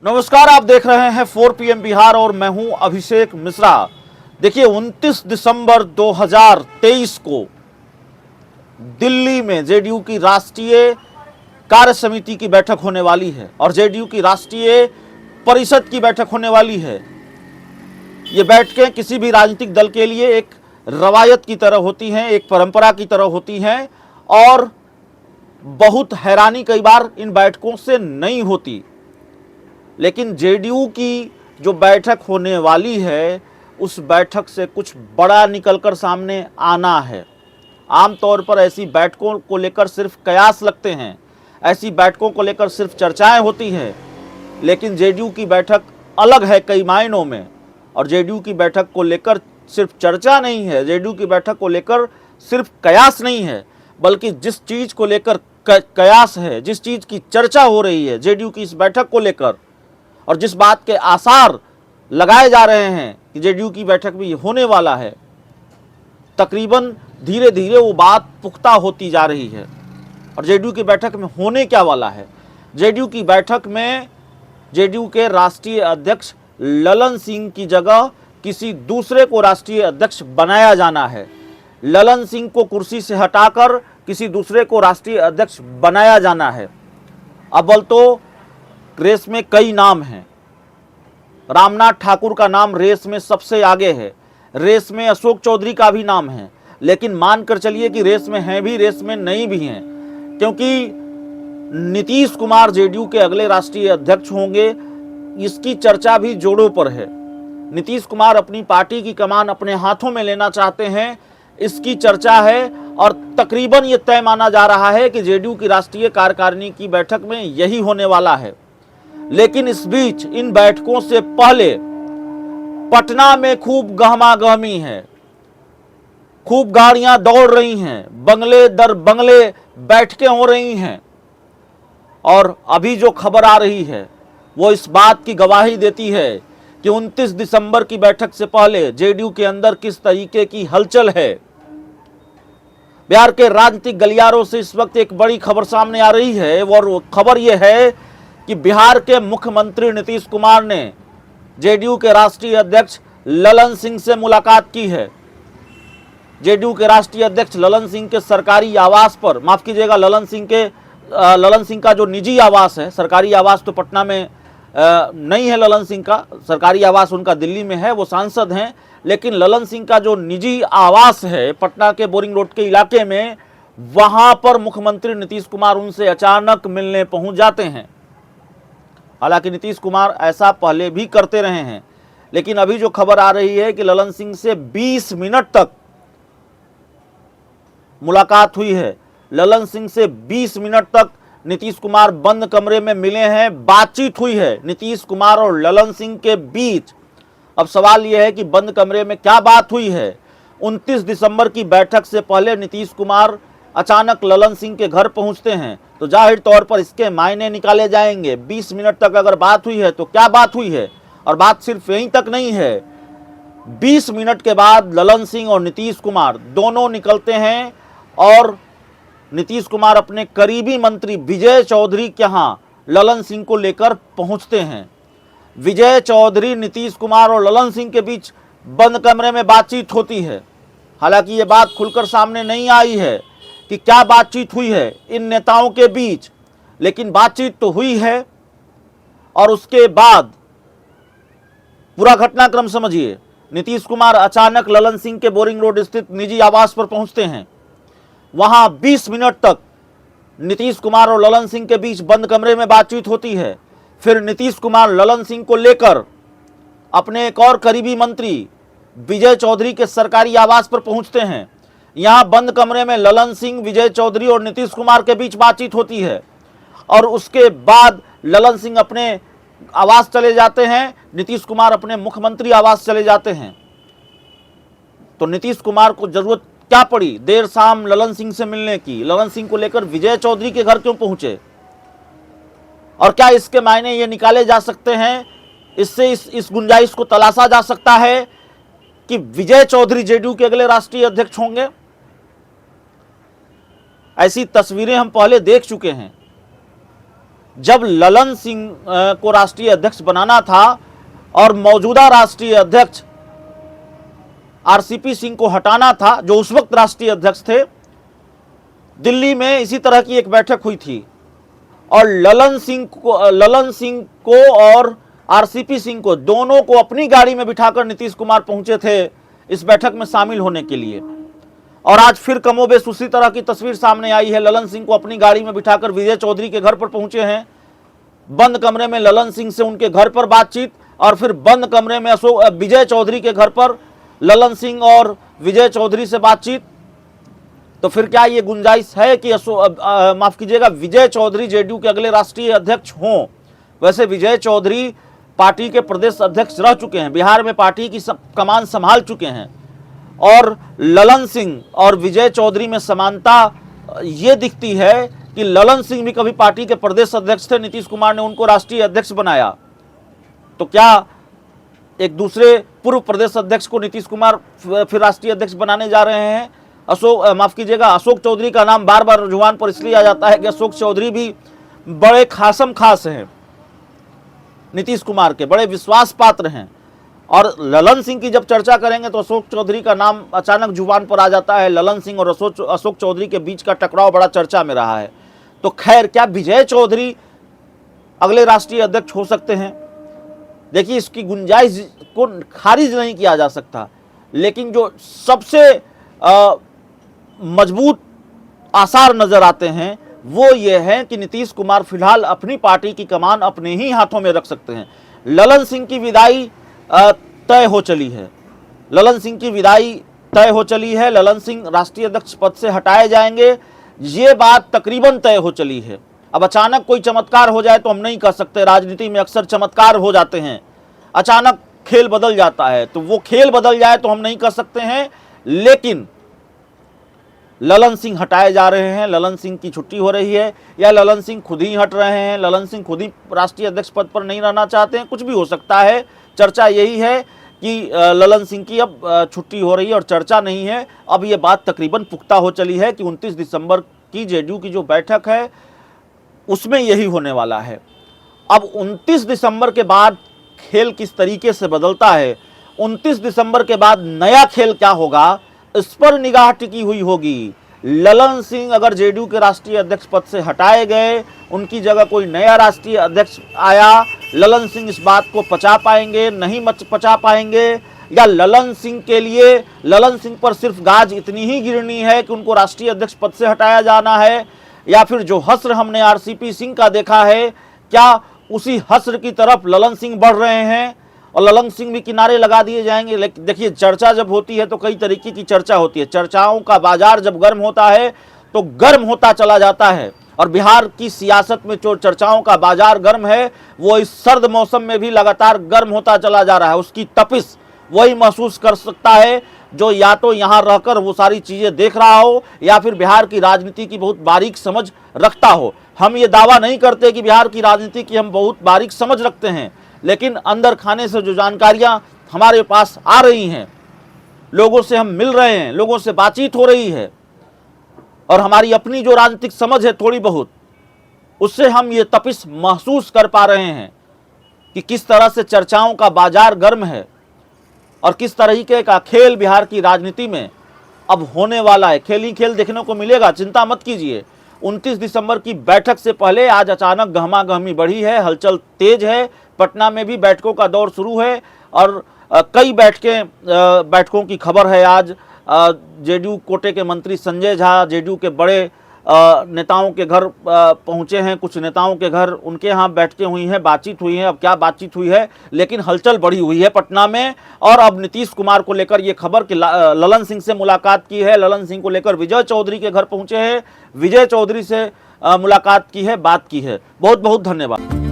नमस्कार, आप देख रहे हैं 4 PM बिहार और मैं हूं अभिषेक मिश्रा। देखिए 29 दिसंबर 2023 को दिल्ली में जेडीयू की राष्ट्रीय कार्य समिति की बैठक होने वाली है और जेडीयू की राष्ट्रीय परिषद की बैठक होने वाली है। ये बैठकें किसी भी राजनीतिक दल के लिए एक रवायत की तरह होती हैं, एक परंपरा की तरह होती हैं और बहुत हैरानी कई बार इन बैठकों से नहीं होती। लेकिन जेडीयू की जो बैठक होने वाली है उस बैठक से कुछ बड़ा निकलकर सामने आना है। आमतौर पर ऐसी बैठकों को लेकर सिर्फ कयास लगते हैं, ऐसी बैठकों को लेकर सिर्फ चर्चाएं होती हैं, लेकिन जेडीयू की बैठक अलग है कई मायनों में। और जेडीयू की बैठक को लेकर सिर्फ चर्चा नहीं है, जेडीयू की बैठक को लेकर सिर्फ कयास नहीं है, बल्कि जिस चीज़ को लेकर कयास है, जिस चीज़ की चर्चा हो रही है जेडीयू की इस बैठक को लेकर, और जिस बात के आसार लगाए जा रहे हैं कि जेडीयू की बैठक में ये होने वाला है, तकरीबन धीरे धीरे वो बात पुख्ता होती जा रही है। और जेडीयू की बैठक में होने क्या वाला है? जेडीयू की बैठक में जेडीयू के राष्ट्रीय अध्यक्ष ललन सिंह की जगह किसी दूसरे को राष्ट्रीय अध्यक्ष बनाया जाना है। ललन सिंह को कुर्सी से हटाकर किसी दूसरे को राष्ट्रीय अध्यक्ष बनाया जाना है। अव्वल तो रेस में कई नाम हैं। रामनाथ ठाकुर का नाम रेस में सबसे आगे है, रेस में अशोक चौधरी का भी नाम है, लेकिन मानकर चलिए कि रेस में हैं भी, रेस में नहीं भी हैं, क्योंकि नीतीश कुमार जेडीयू के अगले राष्ट्रीय अध्यक्ष होंगे, इसकी चर्चा भी जोरों पर है। नीतीश कुमार अपनी पार्टी की कमान अपने हाथों में लेना चाहते हैं, इसकी चर्चा है और तकरीबन ये तय माना जा रहा है कि जेडीयू की राष्ट्रीय कार्यकारिणी की बैठक में यही होने वाला है। लेकिन इस बीच इन बैठकों से पहले पटना में खूब गहमागहमी है, खूब गाड़ियां दौड़ रही हैं, बंगले दर बंगले बैठकें हो रही हैं। और अभी जो खबर आ रही है वो इस बात की गवाही देती है कि 29 दिसंबर की बैठक से पहले जेडीयू के अंदर किस तरीके की हलचल है। बिहार के राजनीतिक गलियारों से इस वक्त एक बड़ी खबर सामने आ रही है और वो खबर ये है कि बिहार के मुख्यमंत्री नीतीश कुमार ने जेडीयू के राष्ट्रीय अध्यक्ष ललन सिंह से मुलाकात की है। जेडीयू के राष्ट्रीय अध्यक्ष ललन सिंह के सरकारी आवास पर, माफ कीजिएगा, ललन सिंह का जो निजी आवास है, सरकारी आवास तो पटना में नहीं है ललन सिंह का, सरकारी आवास उनका दिल्ली में है, वो सांसद हैं, लेकिन ललन सिंह का जो निजी आवास है पटना के बोरिंग रोड के इलाके में, वहां पर मुख्यमंत्री नीतीश कुमार उनसे अचानक मिलने पहुंच जाते हैं। हालांकि नीतीश कुमार ऐसा पहले भी करते रहे हैं, लेकिन अभी जो खबर आ रही है कि ललन सिंह से 20 मिनट तक मुलाकात हुई है। ललन सिंह से 20 मिनट तक नीतीश कुमार बंद कमरे में मिले हैं, बातचीत हुई है नीतीश कुमार और ललन सिंह के बीच। अब सवाल यह है कि बंद कमरे में क्या बात हुई है। 29 दिसंबर की बैठक से पहले नीतीश कुमार अचानक ललन सिंह के घर पहुंचते हैं, तो जाहिर तौर पर इसके मायने निकाले जाएंगे। 20 मिनट तक अगर बात हुई है तो क्या बात हुई है। और बात सिर्फ यहीं तक नहीं है, 20 मिनट के बाद ललन सिंह और नीतीश कुमार दोनों निकलते हैं और नीतीश कुमार अपने करीबी मंत्री विजय चौधरी के यहाँ ललन सिंह को लेकर पहुंचते हैं। विजय चौधरी, नीतीश कुमार और ललन सिंह के बीच बंद कमरे में बातचीत होती है। हालांकि ये बात खुलकर सामने नहीं आई है कि क्या बातचीत हुई है इन नेताओं के बीच, लेकिन बातचीत तो हुई है। और उसके बाद पूरा घटनाक्रम समझिए। नीतीश कुमार अचानक ललन सिंह के बोरिंग रोड स्थित निजी आवास पर पहुंचते हैं। वहां 20 मिनट तक नीतीश कुमार और ललन सिंह के बीच बंद कमरे में बातचीत होती है। फिर नीतीश कुमार ललन सिंह को लेकर अपने एक और करीबी मंत्री विजय चौधरी के सरकारी आवास पर पहुंचते हैं। यहां बंद कमरे में ललन सिंह, विजय चौधरी और नीतीश कुमार के बीच बातचीत होती है और उसके बाद ललन सिंह अपने आवास चले जाते हैं, नीतीश कुमार अपने मुख्यमंत्री आवास चले जाते हैं। तो नीतीश कुमार को जरूरत क्या पड़ी देर शाम ललन सिंह से मिलने की? ललन सिंह को लेकर विजय चौधरी के घर क्यों पहुंचे? और क्या इसके मायने ये निकाले जा सकते हैं, इससे इस गुंजाइश को तलाशा जा सकता है कि विजय चौधरी जेडीयू के अगले राष्ट्रीय अध्यक्ष होंगे? ऐसी तस्वीरें हम पहले देख चुके हैं। जब ललन सिंह को राष्ट्रीय अध्यक्ष बनाना था और मौजूदा राष्ट्रीय अध्यक्ष आरसीपी सिंह को हटाना था, जो उस वक्त राष्ट्रीय अध्यक्ष थे, दिल्ली में इसी तरह की एक बैठक हुई थी और ललन सिंह को और आरसीपी सिंह को दोनों को अपनी गाड़ी में बिठाकर नीतीश कुमार पहुंचे थे इस बैठक में शामिल होने के लिए। और आज फिर कमोबेश उसी तरह की तस्वीर सामने आई है। ललन सिंह को अपनी गाड़ी में बिठाकर विजय चौधरी के घर पर पहुंचे हैं। बंद कमरे में ललन सिंह से उनके घर पर बातचीत और फिर बंद कमरे में विजय चौधरी के घर पर ललन सिंह और विजय चौधरी से बातचीत। तो फिर क्या ये गुंजाइश है कि माफ कीजिएगा, विजय चौधरी जेडीयू के अगले राष्ट्रीय अध्यक्ष हों? वैसे विजय चौधरी पार्टी के प्रदेश अध्यक्ष रह चुके हैं, बिहार में पार्टी की कमान संभाल चुके हैं। और ललन सिंह और विजय चौधरी में समानता ये दिखती है कि ललन सिंह भी कभी पार्टी के प्रदेश अध्यक्ष थे, नीतीश कुमार ने उनको राष्ट्रीय अध्यक्ष बनाया। तो क्या एक दूसरे पूर्व प्रदेश अध्यक्ष को नीतीश कुमार फिर राष्ट्रीय अध्यक्ष बनाने जा रहे हैं? अशोक चौधरी का नाम बार बार जुबान पर इसलिए आ जाता है कि अशोक चौधरी भी बड़े खास हैं, नीतीश कुमार के बड़े विश्वास पात्र हैं। और ललन सिंह की जब चर्चा करेंगे तो अशोक चौधरी का नाम अचानक जुबान पर आ जाता है। ललन सिंह और अशोक चौधरी के बीच का टकराव बड़ा चर्चा में रहा है। तो खैर, क्या विजय चौधरी अगले राष्ट्रीय अध्यक्ष हो सकते हैं? देखिए, इसकी गुंजाइश को खारिज नहीं किया जा सकता, लेकिन जो सबसे मजबूत आसार नजर आते हैं वो ये है कि नीतीश कुमार फिलहाल अपनी पार्टी की कमान अपने ही हाथों में रख सकते हैं। ललन सिंह की विदाई तय हो चली है। ललन सिंह राष्ट्रीय अध्यक्ष पद से हटाए जाएंगे, ये बात तकरीबन तय हो चली है। अब अचानक कोई चमत्कार हो जाए तो हम नहीं कह सकते, राजनीति में अक्सर चमत्कार हो जाते हैं, अचानक खेल बदल जाता है, तो वो खेल बदल जाए तो हम नहीं कह सकते हैं। लेकिन ललन सिंह हटाए जा रहे हैं, ललन सिंह की छुट्टी हो रही है, या ललन सिंह खुद ही हट रहे हैं, ललन सिंह खुद ही राष्ट्रीय अध्यक्ष पद पर नहीं रहना चाहते हैं, कुछ भी हो सकता है। चर्चा यही है कि ललन सिंह की अब छुट्टी हो रही है और चर्चा नहीं है। अब ये बात तकरीबन पुख्ता हो चली है कि 29 दिसंबर की जेडीयू की जो बैठक है उसमें यही होने वाला है। अब 29 दिसंबर के बाद खेल किस तरीके से बदलता है, 29 दिसंबर के बाद नया खेल क्या होगा, इस पर निगाह टिकी हुई होगी। ललन सिंह अगर जेडीयू के राष्ट्रीय अध्यक्ष पद से हटाए गए, उनकी जगह कोई नया राष्ट्रीय अध्यक्ष आया, ललन सिंह इस बात को पचा पाएंगे, नहीं पचा पाएंगे, या ललन सिंह पर सिर्फ गाज इतनी ही गिरनी है कि उनको राष्ट्रीय अध्यक्ष पद से हटाया जाना है, या फिर जो हस्र हमने आरसीपी सिंह का देखा है, क्या उसी हस्र की तरफ ललन सिंह बढ़ रहे हैं और ललन सिंह भी किनारे लगा दिए जाएंगे? लेकिन देखिए, चर्चा जब होती है तो कई तरीके की चर्चा होती है। चर्चाओं का बाजार जब गर्म होता है तो गर्म होता चला जाता है, और बिहार की सियासत में जो चर्चाओं का बाजार गर्म है वो इस सर्द मौसम में भी लगातार गर्म होता चला जा रहा है। उसकी तपिश वही महसूस कर सकता है जो या तो यहाँ रहकर वो सारी चीज़ें देख रहा हो या फिर बिहार की राजनीति की बहुत बारीक समझ रखता हो। हम ये दावा नहीं करते कि बिहार की राजनीति की हम बहुत बारीक समझ रखते हैं, लेकिन अंदर खाने से जो जानकारियां हमारे पास आ रही हैं, लोगों से हम मिल रहे हैं, लोगों से बातचीत हो रही है, और हमारी अपनी जो राजनीतिक समझ है थोड़ी बहुत, उससे हम ये तपिश महसूस कर पा रहे हैं कि किस तरह से चर्चाओं का बाजार गर्म है और किस तरीके का खेल बिहार की राजनीति में अब होने वाला है। खेल ही खेल देखने को मिलेगा, चिंता मत कीजिए। 29 दिसंबर की बैठक से पहले आज अचानक गहमा-गहमी बढ़ी है, हलचल तेज है, पटना में भी बैठकों का दौर शुरू है और कई बैठकों की खबर है। आज जेडीयू कोटे के मंत्री संजय झा जेडीयू के बड़े नेताओं के घर पहुंचे हैं, कुछ नेताओं के घर, उनके यहाँ बैठकें हुई हैं, बातचीत हुई है। अब क्या बातचीत हुई है, लेकिन हलचल बढ़ी हुई है पटना में। और अब नीतीश कुमार को लेकर ये खबर कि ललन सिंह से मुलाकात की है, ललन सिंह को लेकर विजय चौधरी के घर पहुंचे हैं, विजय चौधरी से मुलाकात की है, बात की है। बहुत बहुत धन्यवाद।